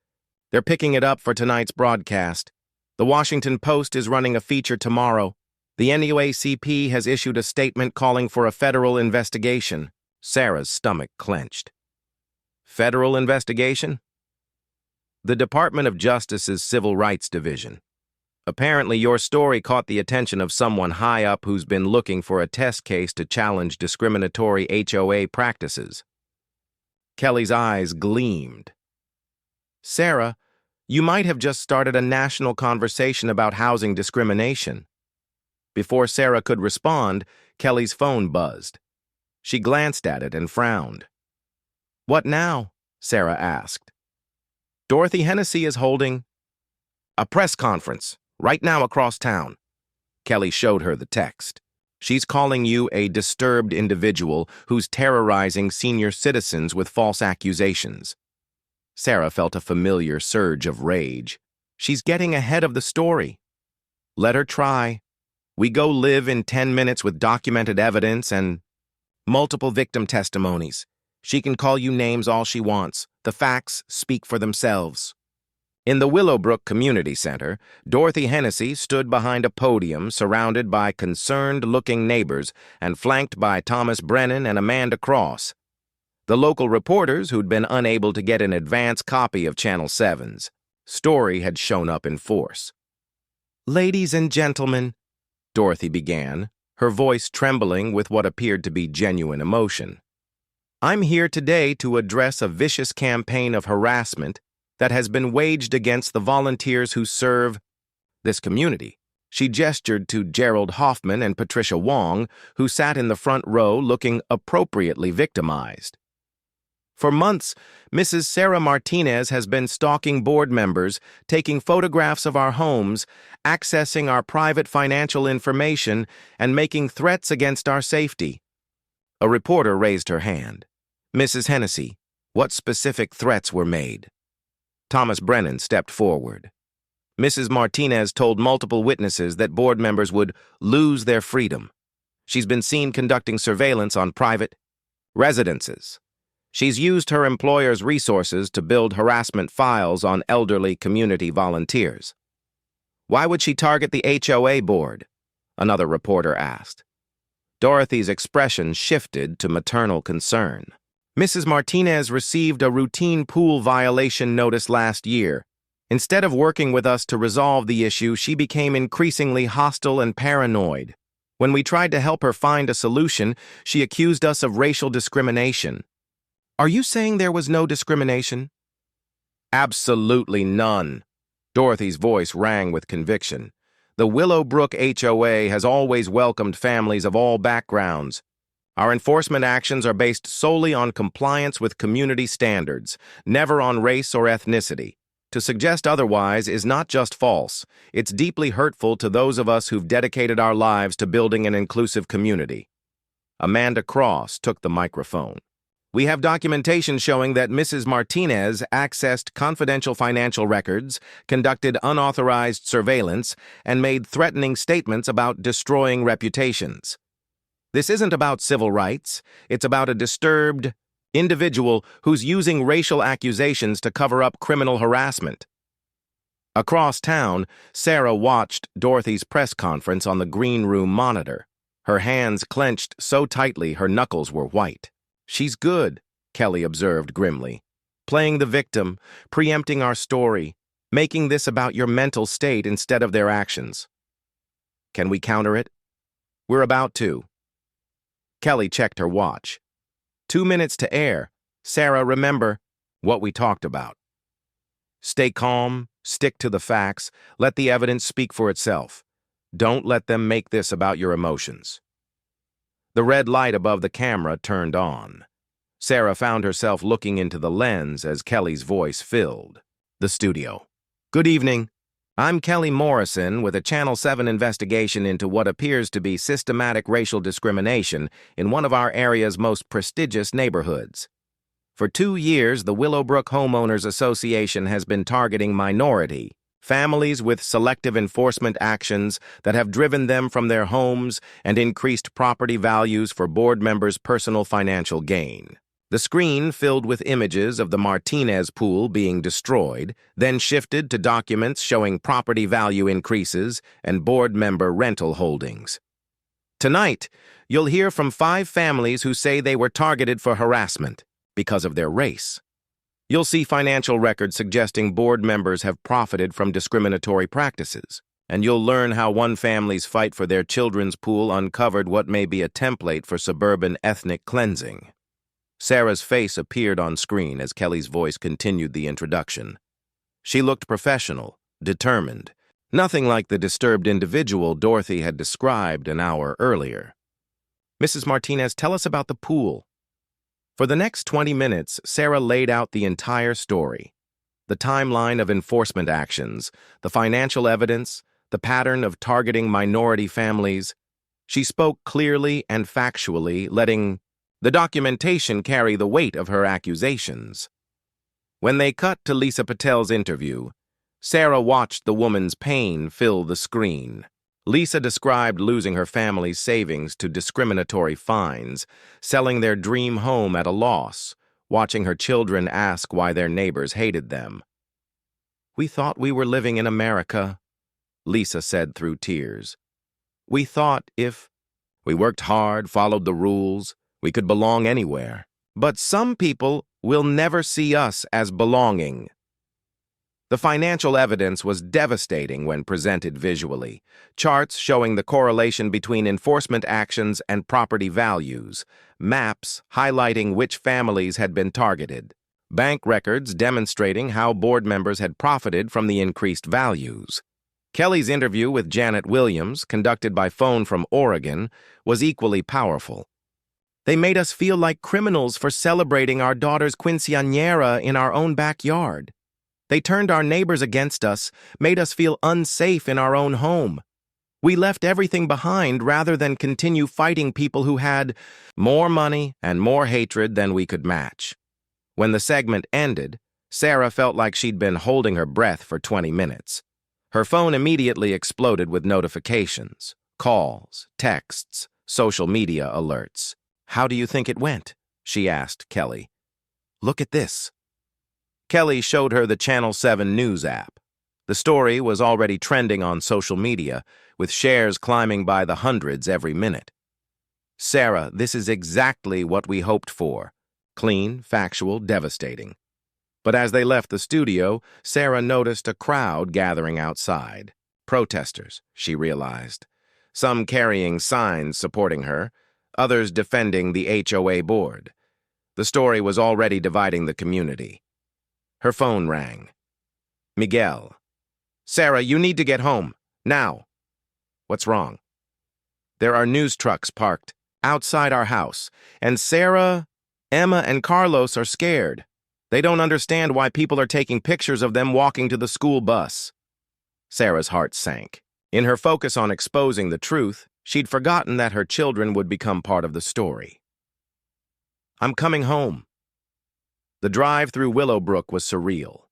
They're picking it up for tonight's broadcast. The Washington Post is running a feature tomorrow. The NUACP has issued a statement calling for a federal investigation." Sarah's stomach clenched. "Federal investigation?" "The Department of Justice's Civil Rights Division. Apparently, your story caught the attention of someone high up who's been looking for a test case to challenge discriminatory HOA practices." Kelly's eyes gleamed. "Sarah, you might have just started a national conversation about housing discrimination." Before Sarah could respond, Kelly's phone buzzed. She glanced at it and frowned. "What now?" Sarah asked. "Dorothy Hennessy is holding a press conference right now across town." Kelly showed her the text. "She's calling you a disturbed individual who's terrorizing senior citizens with false accusations." Sarah felt a familiar surge of rage. She's getting ahead of the story. Let her try. We go live in 10 minutes with documented evidence and multiple victim testimonies. She can call you names all she wants. The facts speak for themselves. In the Willowbrook Community Center, Dorothy Hennessy stood behind a podium surrounded by concerned-looking neighbors and flanked by Thomas Brennan and Amanda Cross, the local reporters who'd been unable to get an advance copy of Channel 7's story had shown up in force. "Ladies and gentlemen," Dorothy began, her voice trembling with what appeared to be genuine emotion, "I'm here today to address a vicious campaign of harassment that has been waged against the volunteers who serve this community." She gestured to Gerald Hoffman and Patricia Wong, who sat in the front row looking appropriately victimized. "For months, Mrs. Sarah Martinez has been stalking board members, taking photographs of our homes, accessing our private financial information, and making threats against our safety." A reporter raised her hand. "Mrs. Hennessy, what specific threats were made?" Thomas Brennan stepped forward. "Mrs. Martinez told multiple witnesses that board members would lose their freedom. She's been seen conducting surveillance on private residences. She's used her employer's resources to build harassment files on elderly community volunteers." "Why would she target the HOA board?" another reporter asked. Dorothy's expression shifted to maternal concern. "Mrs. Martinez received a routine pool violation notice last year. Instead of working with us to resolve the issue, she became increasingly hostile and paranoid. When we tried to help her find a solution, she accused us of racial discrimination." "Are you saying there was no discrimination?" "Absolutely none." Dorothy's voice rang with conviction. "The Willowbrook HOA has always welcomed families of all backgrounds. Our enforcement actions are based solely on compliance with community standards, never on race or ethnicity. To suggest otherwise is not just false, it's deeply hurtful to those of us who've dedicated our lives to building an inclusive community." Amanda Cross took the microphone. "We have documentation showing that Mrs. Martinez accessed confidential financial records, conducted unauthorized surveillance, and made threatening statements about destroying reputations. This isn't about civil rights. It's about a disturbed individual who's using racial accusations to cover up criminal harassment." Across town, Sarah watched Dorothy's press conference on the green room monitor. Her hands clenched so tightly her knuckles were white. "She's good," Kelly observed grimly. "Playing the victim, preempting our story, making this about your mental state instead of their actions. Can we counter it?" "We're about to." Kelly checked her watch. 2 minutes to air. Sarah, remember what we talked about. Stay calm, stick to the facts, let the evidence speak for itself. Don't let them make this about your emotions. The red light above the camera turned on. Sarah found herself looking into the lens as Kelly's voice filled the studio. Good evening. I'm Kelly Morrison with a Channel 7 investigation into what appears to be systematic racial discrimination in one of our area's most prestigious neighborhoods. For 2 years, the Willowbrook Homeowners Association has been targeting minority families with selective enforcement actions that have driven them from their homes and increased property values for board members' personal financial gain. The screen filled with images of the Martinez pool being destroyed, then shifted to documents showing property value increases and board member rental holdings. Tonight, you'll hear from 5 families who say they were targeted for harassment because of their race. You'll see financial records suggesting board members have profited from discriminatory practices, and you'll learn how one family's fight for their children's pool uncovered what may be a template for suburban ethnic cleansing. Sarah's face appeared on screen as Kelly's voice continued the introduction. She looked professional, determined, nothing like the disturbed individual Dorothy had described an hour earlier. Mrs. Martinez, tell us about the pool. For the next 20 minutes, Sarah laid out the entire story. The timeline of enforcement actions, the financial evidence, the pattern of targeting minority families. She spoke clearly and factually, letting the documentation carry the weight of her accusations. When they cut to Lisa Patel's interview, Sarah watched the woman's pain fill the screen. Lisa described losing her family's savings to discriminatory fines, selling their dream home at a loss, watching her children ask why their neighbors hated them. "We thought we were living in America," Lisa said through tears. "We thought if we worked hard, followed the rules, we could belong anywhere. But some people will never see us as belonging." The financial evidence was devastating when presented visually. Charts showing the correlation between enforcement actions and property values. Maps highlighting which families had been targeted. Bank records demonstrating how board members had profited from the increased values. Kelly's interview with Janet Williams, conducted by phone from Oregon, was equally powerful. "They made us feel like criminals for celebrating our daughter's quinceañera in our own backyard. They turned our neighbors against us, made us feel unsafe in our own home. We left everything behind rather than continue fighting people who had more money and more hatred than we could match." When the segment ended, Sarah felt like she'd been holding her breath for 20 minutes. Her phone immediately exploded with notifications, calls, texts, social media alerts. "How do you think it went?" she asked Kelly. "Look at this." Kelly showed her the Channel 7 News app. The story was already trending on social media, with shares climbing by the hundreds every minute. "Sarah, this is exactly what we hoped for. Clean, factual, devastating." But as they left the studio, Sarah noticed a crowd gathering outside. Protesters, she realized. Some carrying signs supporting her, others defending the HOA board. The story was already dividing the community. Her phone rang. "Miguel." "Sarah, you need to get home. Now." "What's wrong?" "There are news trucks parked outside our house, and Sarah, Emma, and Carlos are scared. They don't understand why people are taking pictures of them walking to the school bus." Sarah's heart sank. In her focus on exposing the truth, she'd forgotten that her children would become part of the story. "I'm coming home." The drive through Willowbrook was surreal.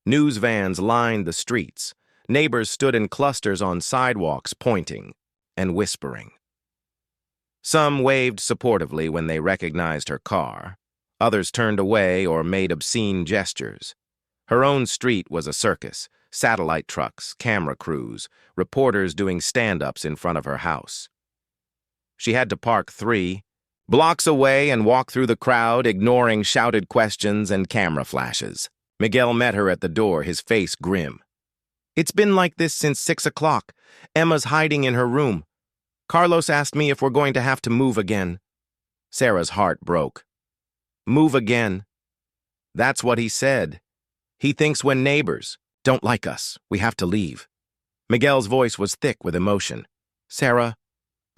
News vans lined the streets. Neighbors stood in clusters on sidewalks, pointing and whispering. Some waved supportively when they recognized her car. Others turned away or made obscene gestures. Her own street was a circus. Satellite trucks, camera crews, reporters doing stand-ups in front of her house. She had to park 3 blocks away and walk through the crowd, ignoring shouted questions and camera flashes. Miguel met her at the door, his face grim. "It's been like this since 6 o'clock. Emma's hiding in her room. Carlos asked me if we're going to have to move again." Sarah's heart broke. "Move again?" "That's what he said. He thinks when neighbors don't like us, we have to leave." Miguel's voice was thick with emotion. "Sarah,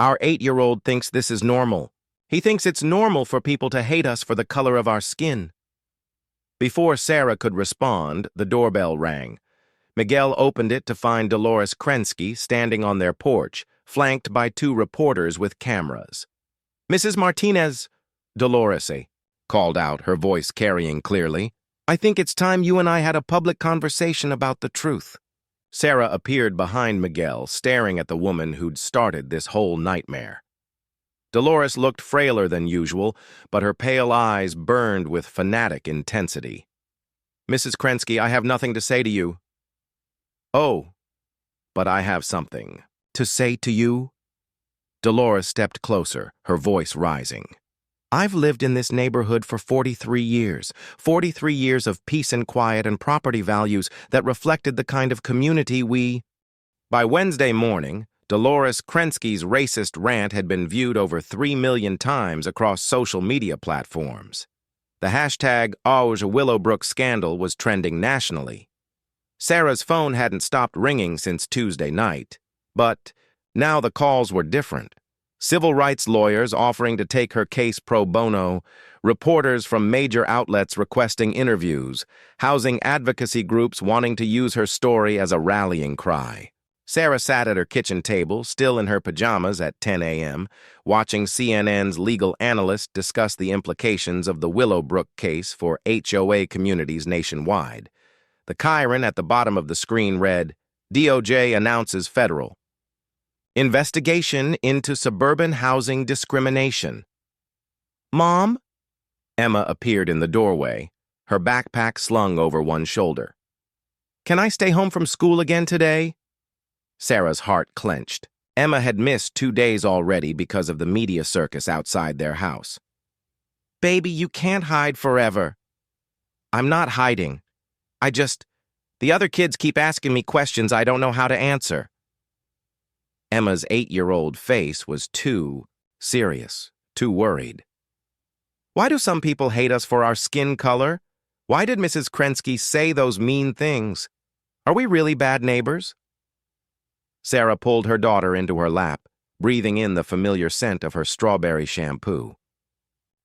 our 8-year-old thinks this is normal. He thinks it's normal for people to hate us for the color of our skin. Before Sarah could respond, the doorbell rang. Miguel opened it to find Dolores Krensky standing on their porch, flanked by two reporters with cameras. "Mrs. Martinez," Dolores called out, her voice carrying clearly, "I think it's time you and I had a public conversation about the truth." Sarah appeared behind Miguel, staring at the woman who'd started this whole nightmare. Dolores looked frailer than usual, but her pale eyes burned with fanatic intensity. "Mrs. Krensky, I have nothing to say to you." "Oh, but I have something to say to you." Dolores stepped closer, her voice rising. "I've lived in this neighborhood for 43 years, 43 years of peace and quiet and property values that reflected the kind of community we—" By Wednesday morning, Dolores Krensky's racist rant had been viewed over 3 million times across social media platforms. The hashtag aHOA Willowbrook scandal was trending nationally. Sarah's phone hadn't stopped ringing since Tuesday night, but now the calls were different. Civil rights lawyers offering to take her case pro bono, reporters from major outlets requesting interviews, housing advocacy groups wanting to use her story as a rallying cry. Sarah sat at her kitchen table, still in her pajamas at 10 a.m., watching CNN's legal analyst discuss the implications of the Willowbrook case for HOA communities nationwide. The chyron at the bottom of the screen read, "DOJ announces federal investigation into suburban housing discrimination." "Mom?" Emma appeared in the doorway, her backpack slung over one shoulder. "Can I stay home from school again today?" Sarah's heart clenched. Emma had missed 2 days already because of the media circus outside their house. "Baby, you can't hide forever." "I'm not hiding. The other kids keep asking me questions I don't know how to answer." Emma's 8-year-old face was too serious, too worried. "Why do some people hate us for our skin color? Why did Mrs. Krensky say those mean things? Are we really bad neighbors?" Sarah pulled her daughter into her lap, breathing in the familiar scent of her strawberry shampoo.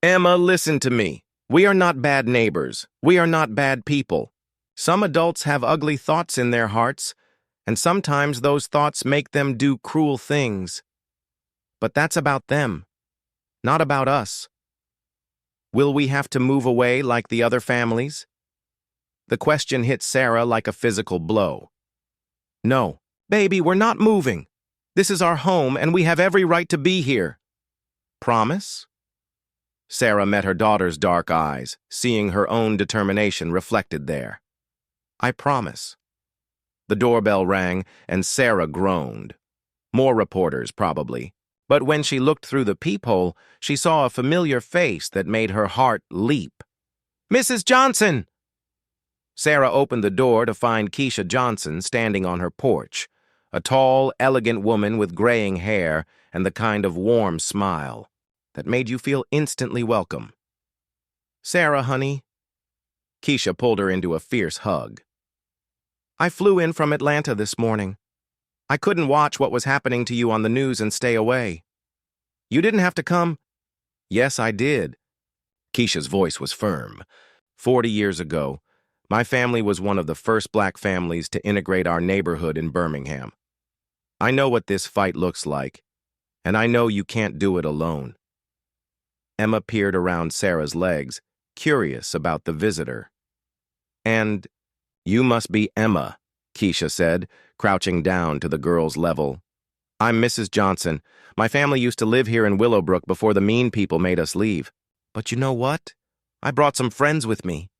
"Emma, listen to me. We are not bad neighbors. We are not bad people. Some adults have ugly thoughts in their hearts, and sometimes those thoughts make them do cruel things. But that's about them, not about us. Will we have to move away like the other families?" The question hit Sarah like a physical blow. "No, baby, we're not moving. This is our home, and we have every right to be here." "Promise?" Sarah met her daughter's dark eyes, seeing her own determination reflected there. "I promise." The doorbell rang, and Sarah groaned. More reporters, probably. But when she looked through the peephole, she saw a familiar face that made her heart leap. "Mrs. Johnson!" Sarah opened the door to find Keisha Johnson standing on her porch, a tall, elegant woman with graying hair and the kind of warm smile that made you feel instantly welcome. "Sarah, honey." Keisha pulled her into a fierce hug. "I flew in from Atlanta this morning. I couldn't watch what was happening to you on the news and stay away. You didn't have to come." "Yes, I did." Keisha's voice was firm. 40 years ago, my family was one of the first black families to integrate our neighborhood in Birmingham. I know what this fight looks like, and I know you can't do it alone." Emma peered around Sarah's legs, curious about the visitor. "And you must be Emma," Keisha said, crouching down to the girl's level. "I'm Mrs. Johnson. My family used to live here in Willowbrook before the mean people made us leave. But you know what? I brought some friends with me."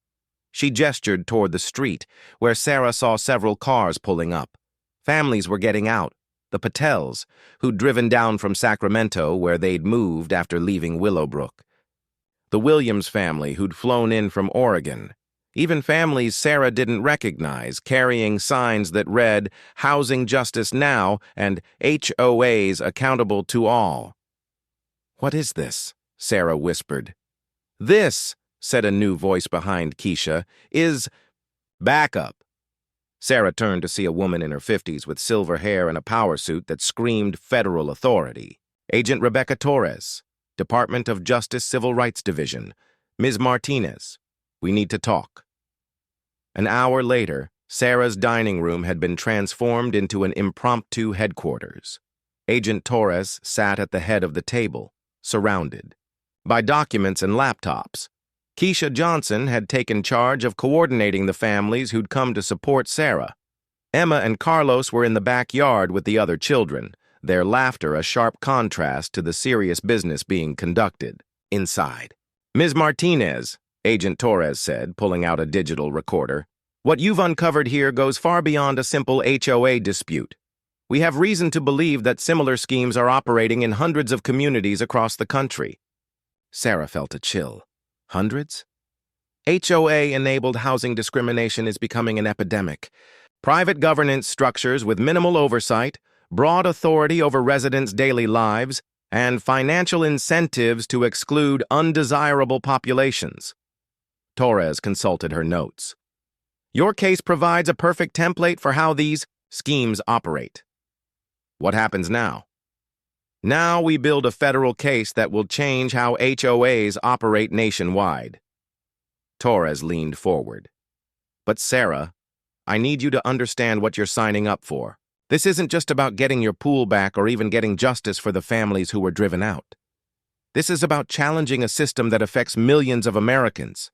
She gestured toward the street, where Sarah saw several cars pulling up. Families were getting out. The Patels, who'd driven down from Sacramento, where they'd moved after leaving Willowbrook. The Williams family, who'd flown in from Oregon. Even families Sarah didn't recognize, carrying signs that read, "Housing Justice Now" and "HOAs Accountable to All." "What is this?" Sarah whispered. "This," said a new voice behind Keisha, "is—" "Back up." Sarah turned to see a woman in her 50s with silver hair and a power suit that screamed federal authority. Agent Rebecca Torres. Department of Justice Civil Rights Division. Ms. Martinez, we need to talk. An hour later, Sarah's dining room had been transformed into an impromptu headquarters. Agent Torres sat at the head of the table, surrounded by documents and laptops. Keisha Johnson had taken charge of coordinating the families who'd come to support Sarah. Emma and Carlos were in the backyard with the other children, their laughter a sharp contrast to the serious business being conducted inside. Ms. Martinez, Agent Torres said, pulling out a digital recorder, what you've uncovered here goes far beyond a simple HOA dispute. We have reason to believe that similar schemes are operating in hundreds of communities across the country. Sarah felt a chill. Hundreds? HOA-enabled housing discrimination is becoming an epidemic. Private governance structures with minimal oversight, broad authority over residents' daily lives, and financial incentives to exclude undesirable populations. Torres consulted her notes. Your case provides a perfect template for how these schemes operate. What happens now? Now we build a federal case that will change how HOAs operate nationwide. Torres leaned forward. But Sarah, I need you to understand what you're signing up for. This isn't just about getting your pool back or even getting justice for the families who were driven out. This is about challenging a system that affects millions of Americans.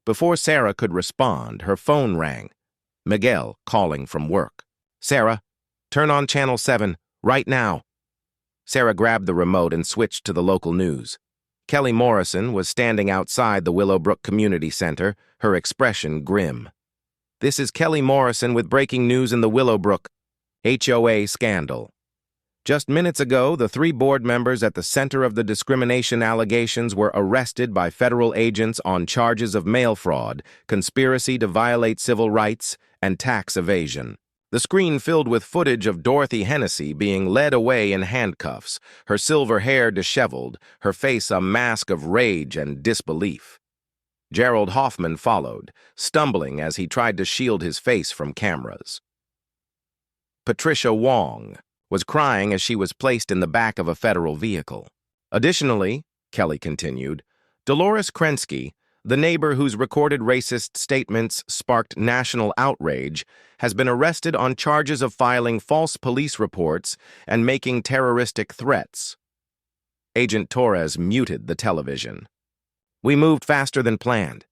Before Sarah could respond, her phone rang. Miguel calling from work. Sarah, turn on Channel 7, right now. Sarah grabbed the remote and switched to the local news. Kelly Morrison was standing outside the Willowbrook Community Center, her expression grim. This is Kelly Morrison with breaking news in the Willowbrook HOA scandal. Just minutes ago, the 3 board members at the center of the discrimination allegations were arrested by federal agents on charges of mail fraud, conspiracy to violate civil rights, and tax evasion. The screen filled with footage of Dorothy Hennessy being led away in handcuffs, her silver hair disheveled, her face a mask of rage and disbelief. Gerald Hoffman followed, stumbling as he tried to shield his face from cameras. Patricia Wong was crying as she was placed in the back of a federal vehicle. Additionally, Kelly continued, Dolores Krensky, the neighbor whose recorded racist statements sparked national outrage, has been arrested on charges of filing false police reports and making terroristic threats. Agent Torres muted the television. We moved faster than planned.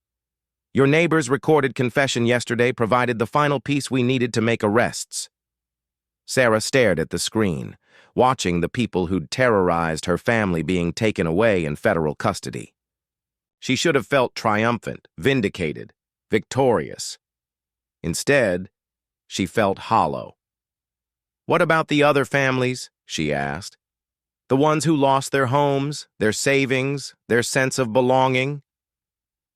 Your neighbor's recorded confession yesterday provided the final piece we needed to make arrests. Sarah stared at the screen, watching the people who'd terrorized her family being taken away in federal custody. She should have felt triumphant, vindicated, victorious. Instead, she felt hollow. What about the other families? She asked. The ones who lost their homes, their savings, their sense of belonging?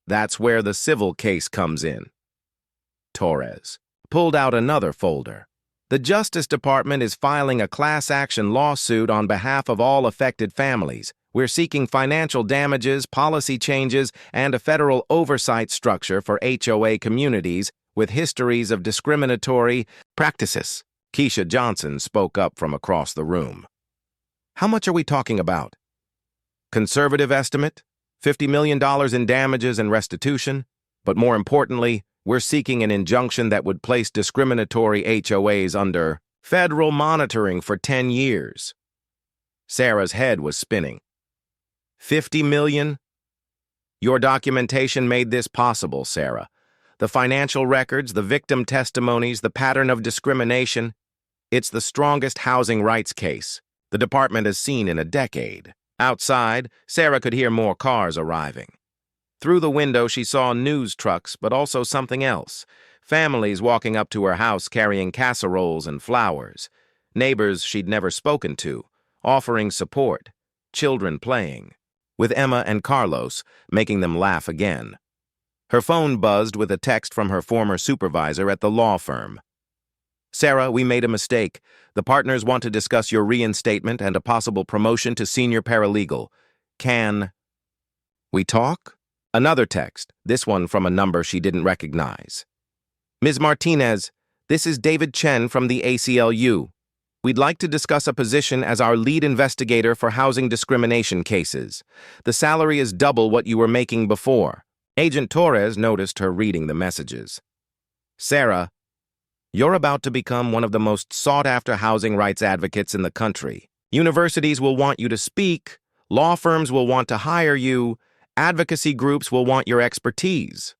That's where the civil case comes in. Torres pulled out another folder. The Justice Department is filing a class action lawsuit on behalf of all affected families. We're seeking financial damages, policy changes, and a federal oversight structure for HOA communities with histories of discriminatory practices. Keisha Johnson spoke up from across the room. How much are we talking about? Conservative estimate, $50 million in damages and restitution, but more importantly, we're seeking an injunction that would place discriminatory HOAs under federal monitoring for 10 years. Sarah's head was spinning. 50 million? Your documentation made this possible, Sarah. The financial records, the victim testimonies, the pattern of discrimination. It's the strongest housing rights case the department has seen in a decade. Outside, Sarah could hear more cars arriving. Through the window, she saw news trucks, but also something else. Families walking up to her house carrying casseroles and flowers. Neighbors she'd never spoken to, offering support. Children playing. With Emma and Carlos, making them laugh again. Her phone buzzed with a text from her former supervisor at the law firm. Sarah, we made a mistake. The partners want to discuss your reinstatement and a possible promotion to senior paralegal. Can we talk? Another text, this one from a number she didn't recognize. Ms. Martinez, this is David Chen from the ACLU. We'd like to discuss a position as our lead investigator for housing discrimination cases. The salary is double what you were making before. Agent Torres noticed her reading the messages. Sarah, you're about to become one of the most sought-after housing rights advocates in the country. Universities will want you to speak, law firms will want to hire you, advocacy groups will want your expertise.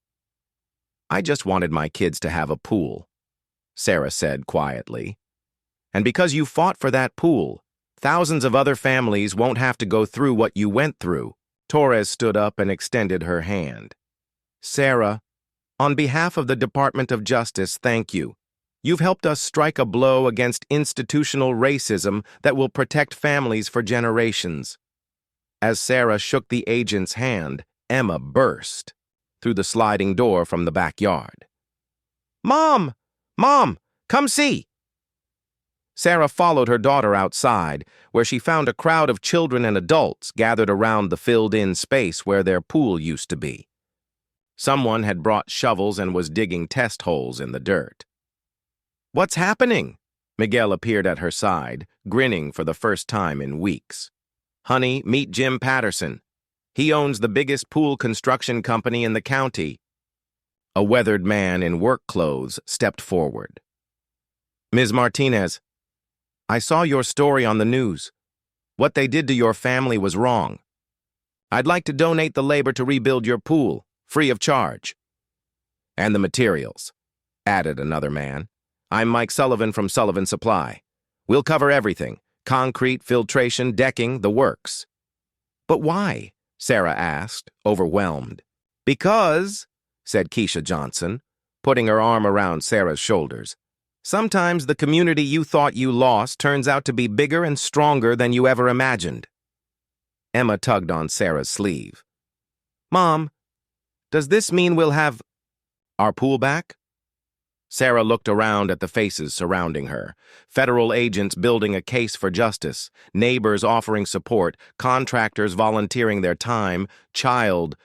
I just wanted my kids to have a pool, Sarah said quietly. And because you fought for that pool, thousands of other families won't have to go through what you went through. Torres stood up and extended her hand. Sarah, on behalf of the Department of Justice, thank you. You've helped us strike a blow against institutional racism that will protect families for generations. As Sarah shook the agent's hand, Emma burst through the sliding door from the backyard. Mom! Mom! Come see! Sarah followed her daughter outside, where she found a crowd of children and adults gathered around the filled-in space where their pool used to be. Someone had brought shovels and was digging test holes in the dirt. What's happening? Miguel appeared at her side, grinning for the first time in weeks. Honey, meet Jim Patterson. He owns the biggest pool construction company in the county. A weathered man in work clothes stepped forward. Ms. Martinez, I saw your story on the news. What they did to your family was wrong. I'd like to donate the labor to rebuild your pool, free of charge. And the materials, added another man. I'm Mike Sullivan from Sullivan Supply. We'll cover everything, concrete, filtration, decking, the works. But why? Sarah asked, overwhelmed. Because, said Keisha Johnson, putting her arm around Sarah's shoulders, sometimes the community you thought you lost turns out to be bigger and stronger than you ever imagined. Emma tugged on Sarah's sleeve. Mom, does this mean we'll have our pool back? Sarah looked around at the faces surrounding her. Federal agents building a case for justice, neighbors offering support, contractors volunteering their time, child